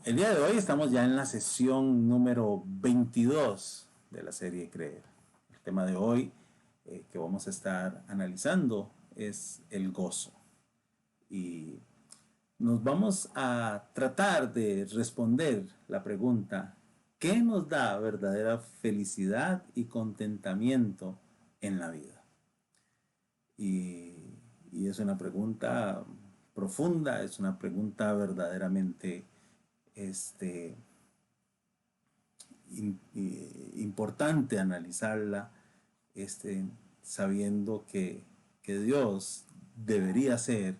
El día de hoy estamos ya en la sesión número 22 de la serie Creer. El tema de hoy que vamos a estar analizando es el gozo. Y nos vamos a tratar de responder la pregunta: ¿qué nos da verdadera felicidad y contentamiento en la vida? Y es una pregunta profunda, es una pregunta verdaderamente este, importante analizarla, sabiendo que Dios debería ser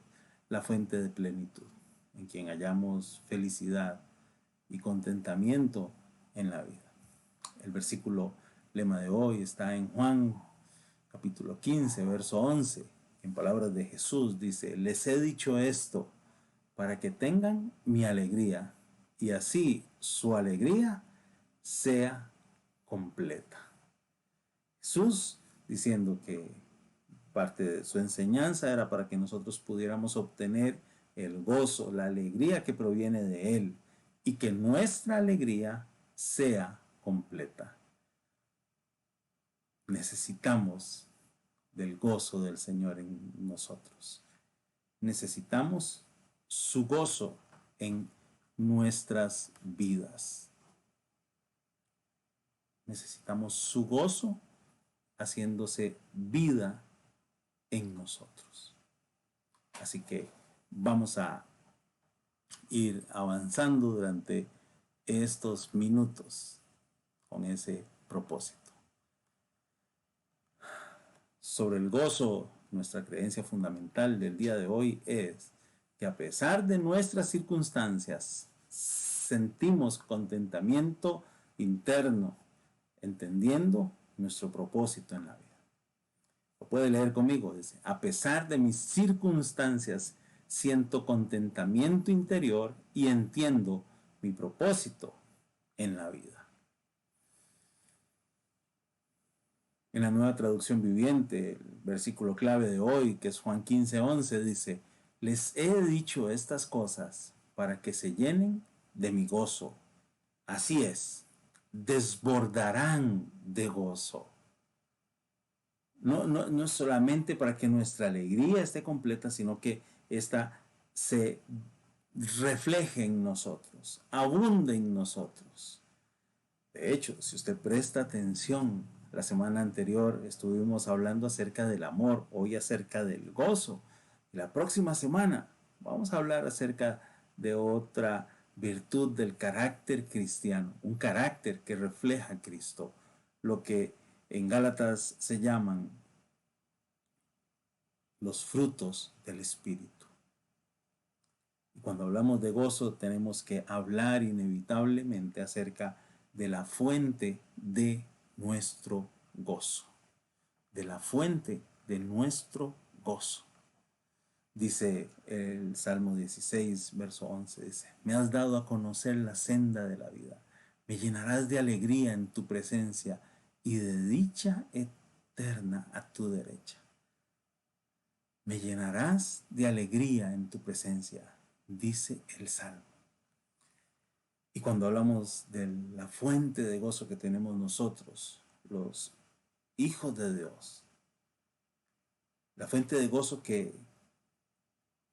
la fuente de plenitud, en quien hallamos felicidad y contentamiento en la vida. El versículo lema de hoy está en Juan capítulo 15, verso 11. En palabras de Jesús dice: les he dicho esto para que tengan mi alegría y así su alegría sea completa. Jesús diciendo que parte de su enseñanza era para que nosotros pudiéramos obtener el gozo, la alegría que proviene de Él, y que nuestra alegría sea completa. Necesitamos del gozo del Señor en nosotros. Necesitamos su gozo en nuestras vidas. Necesitamos su gozo haciéndose vida en nosotros. Así que vamos a ir avanzando durante estos minutos con ese propósito. Sobre el gozo, nuestra creencia fundamental del día de hoy es que a pesar de nuestras circunstancias, sentimos contentamiento interno, entendiendo nuestro propósito en la vida. Lo puede leer conmigo, dice: a pesar de mis circunstancias, siento contentamiento interior y entiendo mi propósito en la vida. En la Nueva Traducción Viviente, el versículo clave de hoy, que es Juan 15:11, dice: les he dicho estas cosas para que se llenen de mi gozo. Así es, desbordarán de gozo. No solamente para que nuestra alegría esté completa, sino que ésta se refleje en nosotros, abunde en nosotros. De hecho, si usted presta atención, la semana anterior estuvimos hablando acerca del amor, hoy acerca del gozo. Y la próxima semana vamos a hablar acerca de otra virtud del carácter cristiano, un carácter que refleja a Cristo, lo que en Gálatas se llaman los frutos del Espíritu. Y cuando hablamos de gozo, tenemos que hablar inevitablemente acerca de la fuente de nuestro gozo. De la fuente de nuestro gozo. Dice el Salmo 16, verso 11, dice: me has dado a conocer la senda de la vida. Me llenarás de alegría en tu presencia y de dicha eterna a tu derecha. Me llenarás de alegría en tu presencia, dice el Salmo. Y cuando hablamos de la fuente de gozo que tenemos nosotros, los hijos de Dios, la fuente de gozo que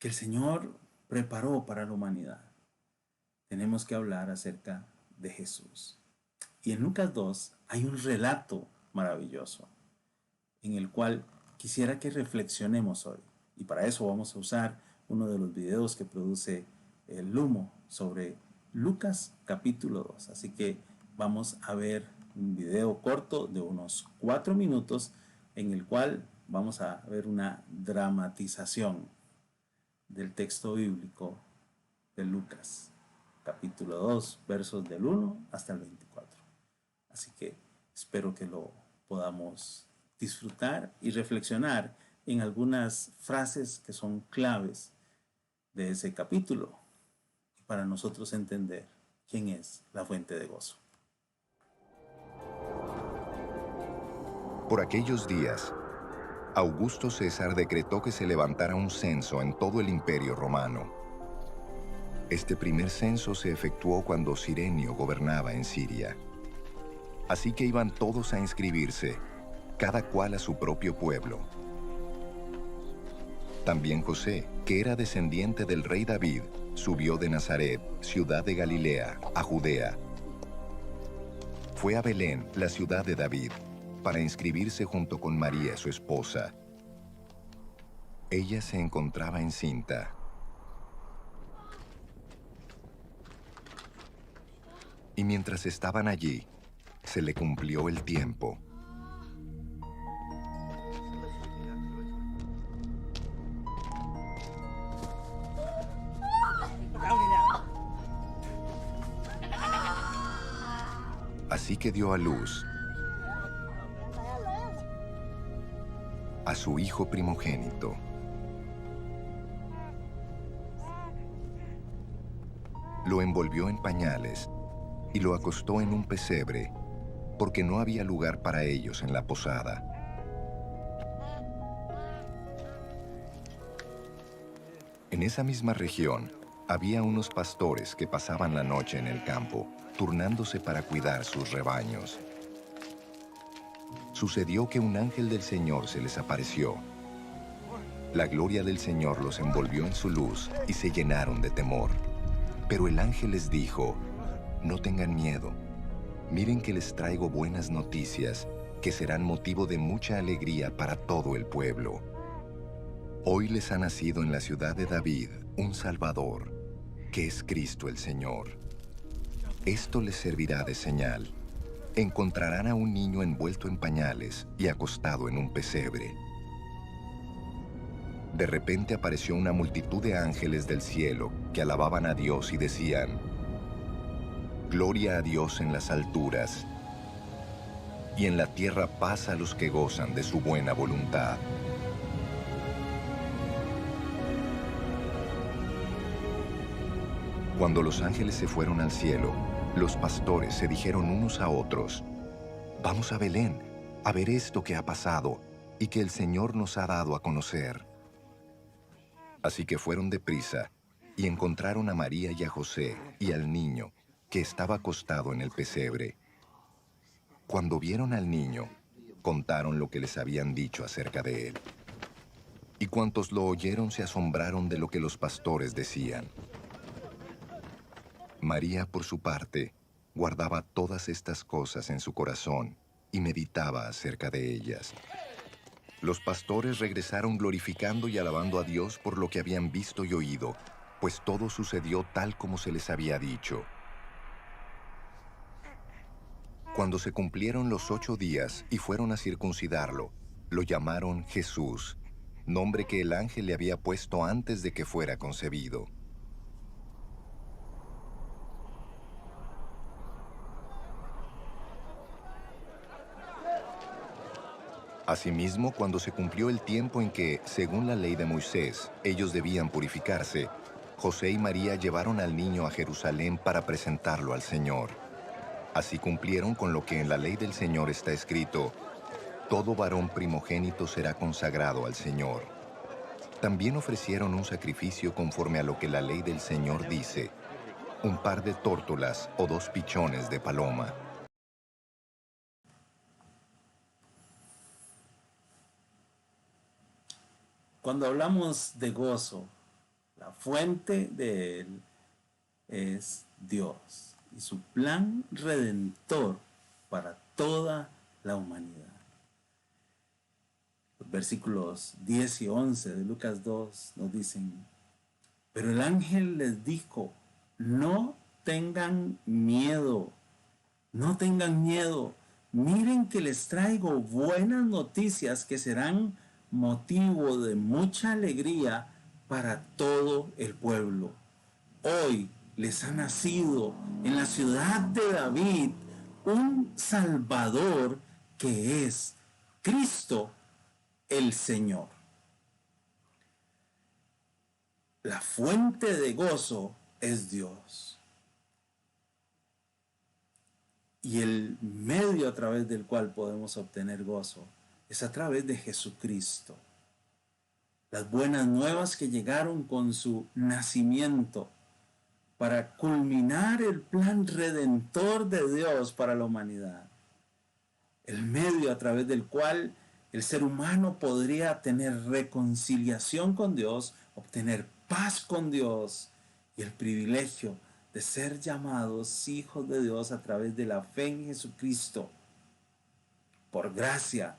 el Señor preparó para la humanidad, tenemos que hablar acerca de Jesús. Y en Lucas 2 hay un relato maravilloso en el cual quisiera que reflexionemos hoy. Y para eso vamos a usar uno de los videos que produce el Lumo sobre Lucas capítulo 2. Así que vamos a ver un video corto de unos 4 minutos en el cual vamos a ver una dramatización del texto bíblico de Lucas capítulo 2, versos del 1 hasta el 24. Así que espero que lo podamos disfrutar y reflexionar en algunas frases que son claves de ese capítulo para nosotros entender quién es la fuente de gozo. Por aquellos días, Augusto César decretó que se levantara un censo en todo el Imperio Romano. Este primer censo se efectuó cuando Cirenio gobernaba en Siria. Así que iban todos a inscribirse, cada cual a su propio pueblo. También José, que era descendiente del rey David, subió de Nazaret, ciudad de Galilea, a Judea. Fue a Belén, la ciudad de David, para inscribirse junto con María, su esposa. Ella se encontraba encinta. Y mientras estaban allí, se le cumplió el tiempo. Así que dio a luz a su hijo primogénito. Lo envolvió en pañales y lo acostó en un pesebre, porque no había lugar para ellos en la posada. En esa misma región, había unos pastores que pasaban la noche en el campo, turnándose para cuidar sus rebaños. Sucedió que un ángel del Señor se les apareció. La gloria del Señor los envolvió en su luz y se llenaron de temor. Pero el ángel les dijo: no tengan miedo. Miren que les traigo buenas noticias que serán motivo de mucha alegría para todo el pueblo. Hoy les ha nacido en la ciudad de David un Salvador, que es Cristo el Señor. Esto les servirá de señal. Encontrarán a un niño envuelto en pañales y acostado en un pesebre. De repente apareció una multitud de ángeles del cielo que alababan a Dios y decían: Gloria a Dios en las alturas, y en la tierra paz a los que gozan de su buena voluntad. Cuando los ángeles se fueron al cielo, los pastores se dijeron unos a otros: Vamos a Belén a ver esto que ha pasado y que el Señor nos ha dado a conocer. Así que fueron deprisa y encontraron a María y a José y al niño, que estaba acostado en el pesebre. Cuando vieron al niño, contaron lo que les habían dicho acerca de él. Y cuantos lo oyeron se asombraron de lo que los pastores decían. María, por su parte, guardaba todas estas cosas en su corazón y meditaba acerca de ellas. Los pastores regresaron glorificando y alabando a Dios por lo que habían visto y oído, pues todo sucedió tal como se les había dicho. Cuando se cumplieron los 8 días y fueron a circuncidarlo, lo llamaron Jesús, nombre que el ángel le había puesto antes de que fuera concebido. Asimismo, cuando se cumplió el tiempo en que, según la ley de Moisés, ellos debían purificarse, José y María llevaron al niño a Jerusalén para presentarlo al Señor. Así cumplieron con lo que en la ley del Señor está escrito: todo varón primogénito será consagrado al Señor. También ofrecieron un sacrificio conforme a lo que la ley del Señor dice: un par de tórtolas o 2 pichones de paloma. Cuando hablamos de gozo, la fuente de él es Dios y su plan redentor para toda la humanidad. Los versículos 10 y 11 de Lucas 2 nos dicen: pero el ángel les dijo, no tengan miedo, no tengan miedo. Miren que les traigo buenas noticias que serán motivo de mucha alegría para todo el pueblo. Hoy les ha nacido en la ciudad de David un Salvador, que es Cristo el Señor. La fuente de gozo es Dios. Y el medio a través del cual podemos obtener gozo es a través de Jesucristo. Las buenas nuevas que llegaron con su nacimiento para culminar el plan redentor de Dios para la humanidad. El medio a través del cual el ser humano podría tener reconciliación con Dios, obtener paz con Dios y el privilegio de ser llamados hijos de Dios a través de la fe en Jesucristo. Por gracia,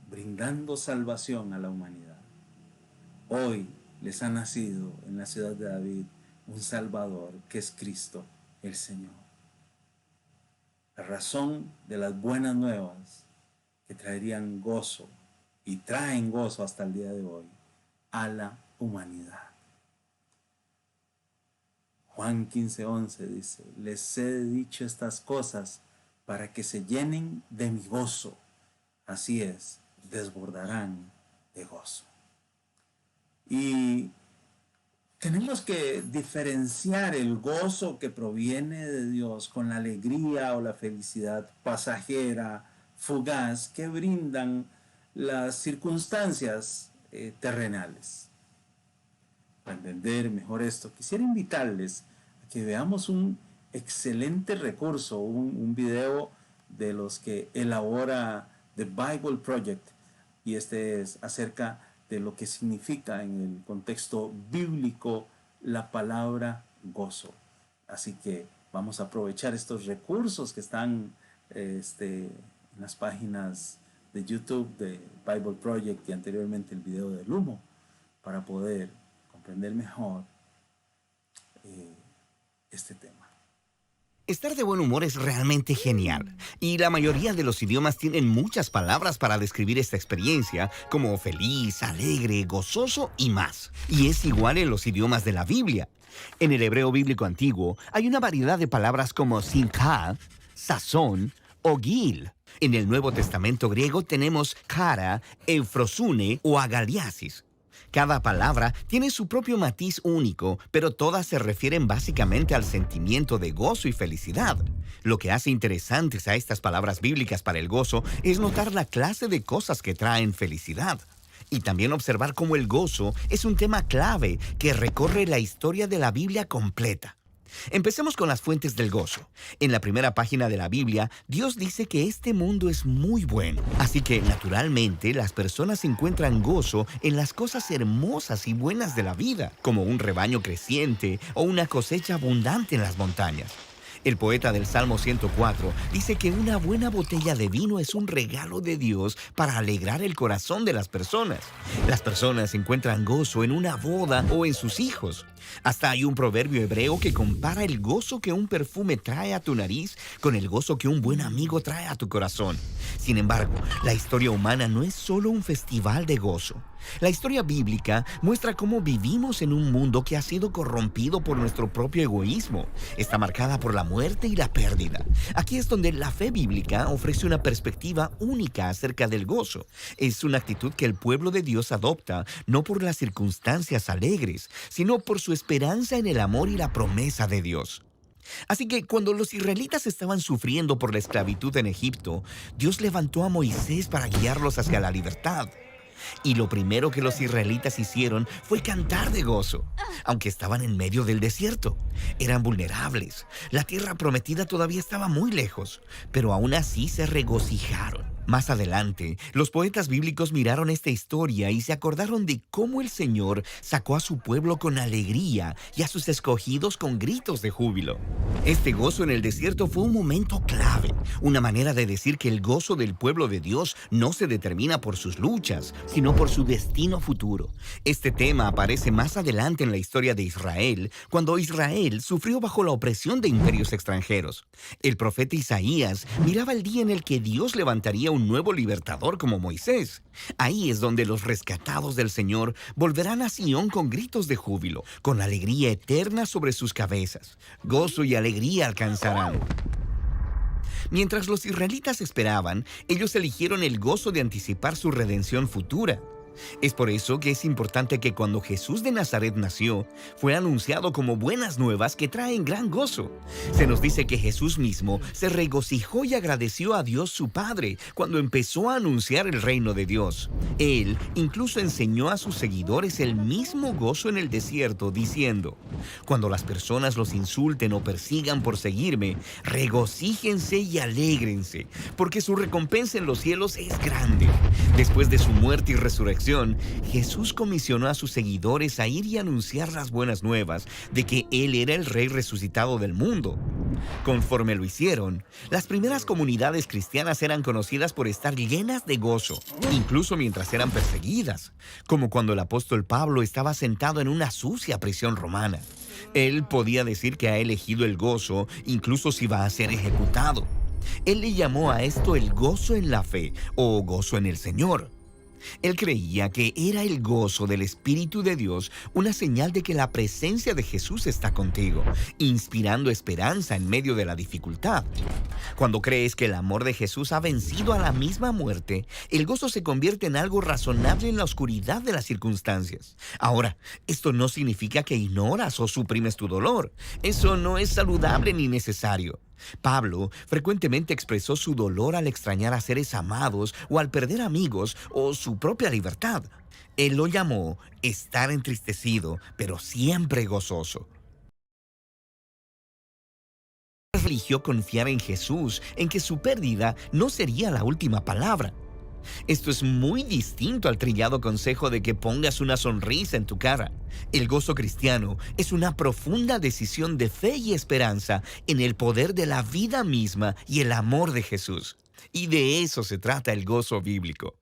brindando salvación a la humanidad. Hoy les ha nacido en la ciudad de David un Salvador, que es Cristo el Señor. La razón de las buenas nuevas que traerían gozo y traen gozo hasta el día de hoy a la humanidad. Juan 15:11 dice: les he dicho estas cosas para que se llenen de mi gozo. Así es, desbordarán de gozo. Y tenemos que diferenciar el gozo que proviene de Dios con la alegría o la felicidad pasajera, fugaz, que brindan las circunstancias terrenales. Para entender mejor esto, quisiera invitarles a que veamos un excelente recurso, un video de los que elabora The Bible Project, y este es acerca de lo que significa en el contexto bíblico la palabra gozo. Así que vamos a aprovechar estos recursos que están en las páginas de YouTube de Bible Project y anteriormente el video del humo, para poder comprender mejor este tema. Estar de buen humor es realmente genial, y la mayoría de los idiomas tienen muchas palabras para describir esta experiencia, como feliz, alegre, gozoso y más. Y es igual en los idiomas de la Biblia. En el hebreo bíblico antiguo hay una variedad de palabras como simcha, sazón o gil. En el Nuevo Testamento griego tenemos chara, eufrosune o agaliasis. Cada palabra tiene su propio matiz único, pero todas se refieren básicamente al sentimiento de gozo y felicidad. Lo que hace interesantes a estas palabras bíblicas para el gozo es notar la clase de cosas que traen felicidad. Y también observar cómo el gozo es un tema clave que recorre la historia de la Biblia completa. Empecemos con las fuentes del gozo. En la primera página de la Biblia, Dios dice que este mundo es muy bueno. Así que, naturalmente, las personas encuentran gozo en las cosas hermosas y buenas de la vida, como un rebaño creciente o una cosecha abundante en las montañas. El poeta del Salmo 104 dice que una buena botella de vino es un regalo de Dios para alegrar el corazón de las personas. Las personas encuentran gozo en una boda o en sus hijos. Hasta hay un proverbio hebreo que compara el gozo que un perfume trae a tu nariz con el gozo que un buen amigo trae a tu corazón. Sin embargo, la historia humana no es solo un festival de gozo. La historia bíblica muestra cómo vivimos en un mundo que ha sido corrompido por nuestro propio egoísmo. Está marcada por la muerte y la pérdida. Aquí es donde la fe bíblica ofrece una perspectiva única acerca del gozo. Es una actitud que el pueblo de Dios adopta, no por las circunstancias alegres, sino por su esperanza en el amor y la promesa de Dios. Así que cuando los israelitas estaban sufriendo por la esclavitud en Egipto, Dios levantó a Moisés para guiarlos hacia la libertad. Y lo primero que los israelitas hicieron fue cantar de gozo, aunque estaban en medio del desierto. Eran vulnerables. La tierra prometida todavía estaba muy lejos, pero aún así se regocijaron. Más adelante, los poetas bíblicos miraron esta historia y se acordaron de cómo el Señor sacó a su pueblo con alegría y a sus escogidos con gritos de júbilo. Este gozo en el desierto fue un momento clave, una manera de decir que el gozo del pueblo de Dios no se determina por sus luchas, sino por su destino futuro. Este tema aparece más adelante en la historia de Israel, cuando Israel sufrió bajo la opresión de imperios extranjeros. El profeta Isaías miraba el día en el que Dios levantaría un nuevo libertador como Moisés. Ahí es donde los rescatados del Señor volverán a Sión con gritos de júbilo, con alegría eterna sobre sus cabezas. Gozo y alegría alcanzarán. Mientras los israelitas esperaban, ellos eligieron el gozo de anticipar su redención futura. Es por eso que es importante que cuando Jesús de Nazaret nació, fue anunciado como buenas nuevas que traen gran gozo. Se nos dice que Jesús mismo se regocijó y agradeció a Dios su Padre cuando empezó a anunciar el reino de Dios. Él incluso enseñó a sus seguidores el mismo gozo en el desierto, diciendo: cuando las personas los insulten o persigan por seguirme, regocíjense y alégrense, porque su recompensa en los cielos es grande. Después de su muerte y resurrección, Jesús comisionó a sus seguidores a ir y anunciar las buenas nuevas de que Él era el Rey resucitado del mundo. Conforme lo hicieron, las primeras comunidades cristianas eran conocidas por estar llenas de gozo, incluso mientras eran perseguidas, como cuando el apóstol Pablo estaba sentado en una sucia prisión romana. Él podía decir que ha elegido el gozo, incluso si va a ser ejecutado. Él le llamó a esto el gozo en la fe o gozo en el Señor. Él creía que era el gozo del Espíritu de Dios una señal de que la presencia de Jesús está contigo, inspirando esperanza en medio de la dificultad. Cuando crees que el amor de Jesús ha vencido a la misma muerte, el gozo se convierte en algo razonable en la oscuridad de las circunstancias. Ahora, esto no significa que ignoras o suprimes tu dolor. Eso no es saludable ni necesario. Pablo frecuentemente expresó su dolor al extrañar a seres amados o al perder amigos o su propia libertad. Él lo llamó estar entristecido, pero siempre gozoso. Eligió confiar en Jesús, en que su pérdida no sería la última palabra. Esto es muy distinto al trillado consejo de que pongas una sonrisa en tu cara. El gozo cristiano es una profunda decisión de fe y esperanza en el poder de la vida misma y el amor de Jesús. Y de eso se trata el gozo bíblico.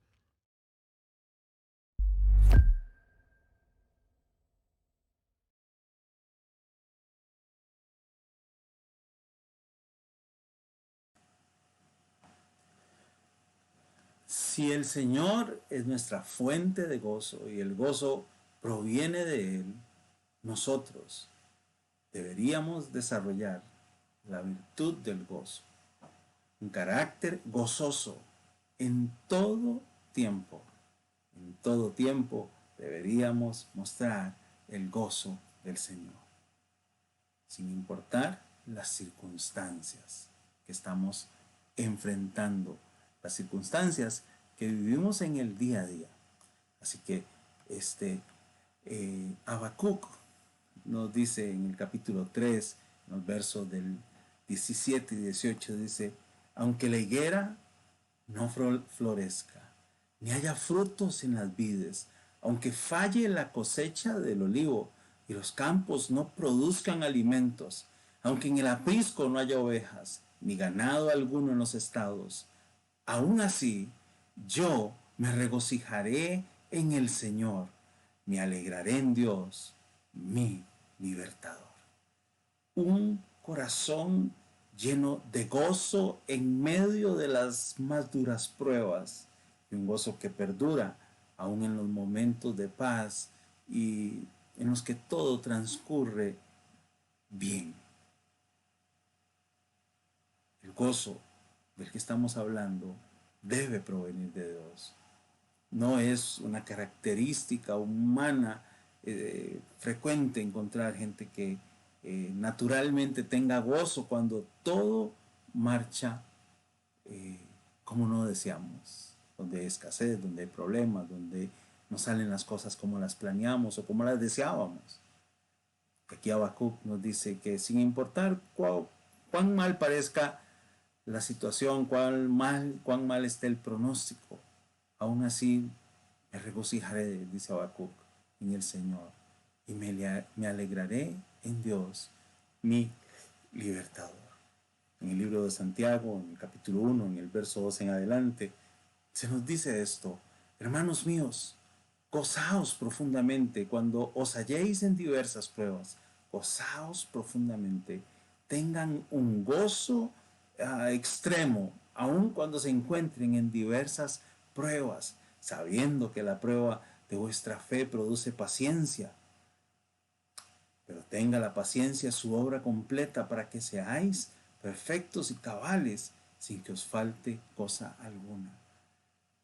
Si el Señor es nuestra fuente de gozo y el gozo proviene de Él, nosotros deberíamos desarrollar la virtud del gozo, un carácter gozoso en todo tiempo. En todo tiempo deberíamos mostrar el gozo del Señor, sin importar las circunstancias que estamos enfrentando, las circunstancias que vivimos en el día a día. Así que Habacuc nos dice en el capítulo 3, en los versos del 17 y 18, dice: aunque la higuera no florezca, ni haya frutos en las vides, aunque falle la cosecha del olivo y los campos no produzcan alimentos, aunque en el aprisco no haya ovejas, ni ganado alguno en los estados, aún así yo me regocijaré en el Señor, me alegraré en Dios, mi libertador. Un corazón lleno de gozo en medio de las más duras pruebas, y un gozo que perdura aún en los momentos de paz y en los que todo transcurre bien. El gozo del que estamos hablando debe provenir de Dios. No es una característica humana frecuente encontrar gente que naturalmente tenga gozo cuando todo marcha como no deseamos, donde hay escasez, donde hay problemas, donde no salen las cosas como las planeamos o como las deseábamos. Aquí Habacuc nos dice que sin importar cuán mal parezca la situación, cuán mal esté el pronóstico, aún así me regocijaré, dice Habacuc, en el Señor, y me alegraré en Dios, mi libertador. En el libro de Santiago, en el capítulo 1, en el verso 2 en adelante, se nos dice esto: hermanos míos, gozaos profundamente cuando os halléis en diversas pruebas, gozaos profundamente, tengan un gozo extremo, aun cuando se encuentren en diversas pruebas, sabiendo que la prueba de vuestra fe produce paciencia. Pero tenga la paciencia su obra completa para que seáis perfectos y cabales sin que os falte cosa alguna.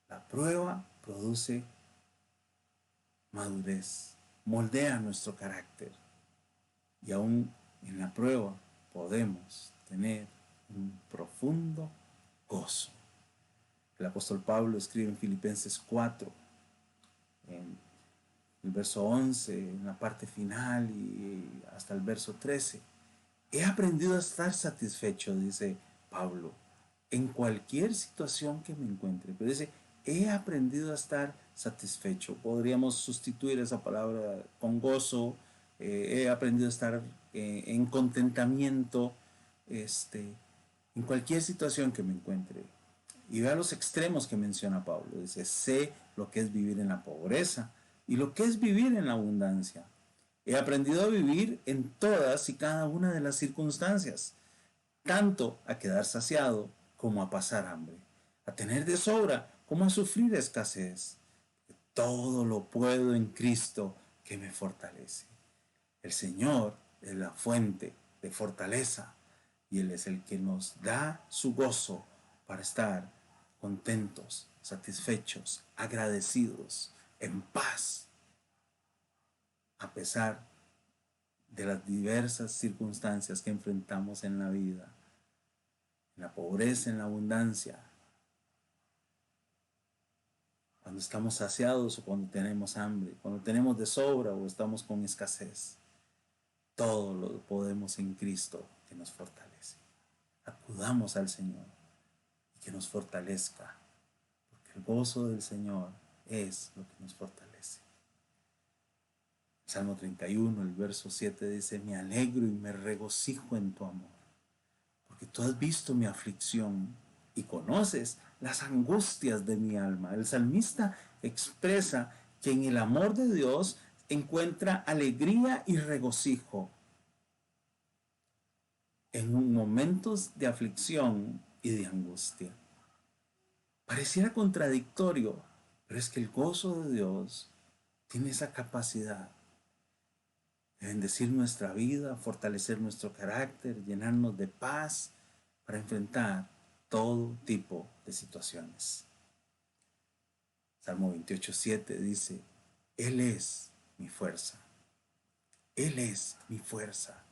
La prueba produce madurez, moldea nuestro carácter. Y aún en la prueba podemos tener un profundo gozo. El apóstol Pablo escribe en Filipenses 4, en el verso 11, en la parte final y hasta el verso 13. He aprendido a estar satisfecho, dice Pablo, en cualquier situación que me encuentre. Pero dice, he aprendido a estar satisfecho. Podríamos sustituir esa palabra con gozo. He aprendido a estar en contentamiento, en cualquier situación que me encuentre. Y vea los extremos que menciona Pablo. Dice, sé lo que es vivir en la pobreza y lo que es vivir en la abundancia. He aprendido a vivir en todas y cada una de las circunstancias, tanto a quedar saciado como a pasar hambre, a tener de sobra como a sufrir escasez. Todo lo puedo en Cristo que me fortalece. El Señor es la fuente de fortaleza y Él es el que nos da su gozo para estar contentos, satisfechos, agradecidos, en paz, a pesar de las diversas circunstancias que enfrentamos en la vida, en la pobreza, en la abundancia, cuando estamos saciados o cuando tenemos hambre, cuando tenemos de sobra o estamos con escasez. Todo lo podemos en Cristo que nos fortalece. Acudamos al Señor y que nos fortalezca, porque el gozo del Señor es lo que nos fortalece. Salmo 31, el verso 7 dice, me alegro y me regocijo en tu amor, porque tú has visto mi aflicción y conoces las angustias de mi alma. El salmista expresa que en el amor de Dios encuentra alegría y regocijo en momentos de aflicción y de angustia. Pareciera contradictorio, pero es que el gozo de Dios tiene esa capacidad de bendecir nuestra vida, fortalecer nuestro carácter, llenarnos de paz para enfrentar todo tipo de situaciones. Salmo 28:7 dice, Él es mi fuerza, Él es mi fuerza,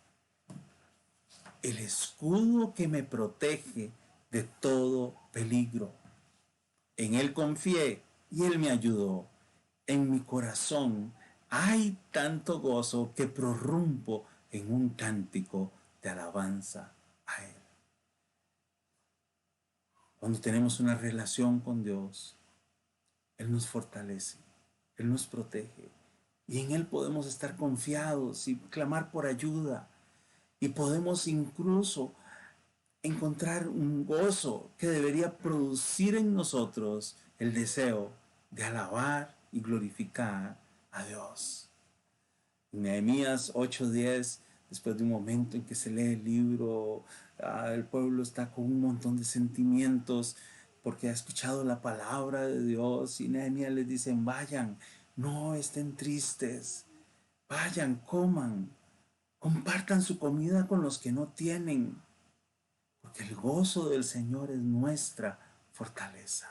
el escudo que me protege de todo peligro. En Él confié y Él me ayudó. En mi corazón hay tanto gozo que prorrumpo en un cántico de alabanza a Él. Cuando tenemos una relación con Dios, Él nos fortalece, Él nos protege y en Él podemos estar confiados y clamar por ayuda y podemos incluso encontrar un gozo que debería producir en nosotros el deseo de alabar y glorificar a Dios. En Nehemías 8:10, después de un momento en que se lee el libro, el pueblo está con un montón de sentimientos porque ha escuchado la palabra de Dios y Nehemías les dice, vayan, no estén tristes, vayan, coman, compartan su comida con los que no tienen, porque el gozo del Señor es nuestra fortaleza.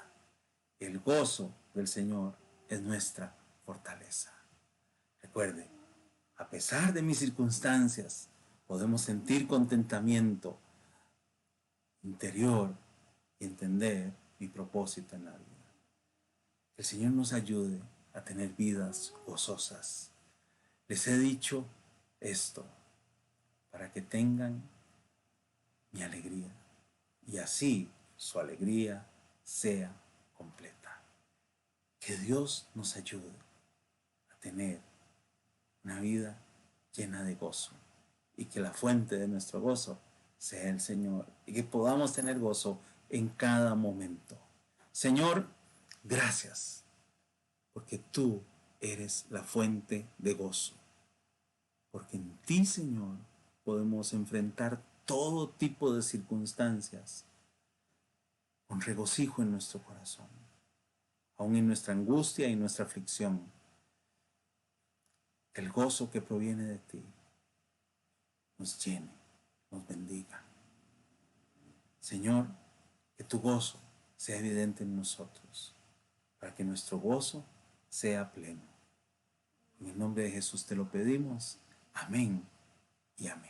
El gozo del Señor es nuestra fortaleza. Recuerde, a pesar de mis circunstancias, podemos sentir contentamiento interior y entender mi propósito en la vida. Que el Señor nos ayude a tener vidas gozosas. Les he dicho esto para que tengan mi alegría y así su alegría sea completa. Que Dios nos ayude a tener una vida llena de gozo y que la fuente de nuestro gozo sea el Señor y que podamos tener gozo en cada momento. Señor, gracias porque tú eres la fuente de gozo, porque en ti, Señor, podemos enfrentar todo tipo de circunstancias con regocijo en nuestro corazón, aun en nuestra angustia y nuestra aflicción. Que el gozo que proviene de ti nos llene, nos bendiga. Señor, que tu gozo sea evidente en nosotros, para que nuestro gozo sea pleno. En el nombre de Jesús te lo pedimos. Amén y amén.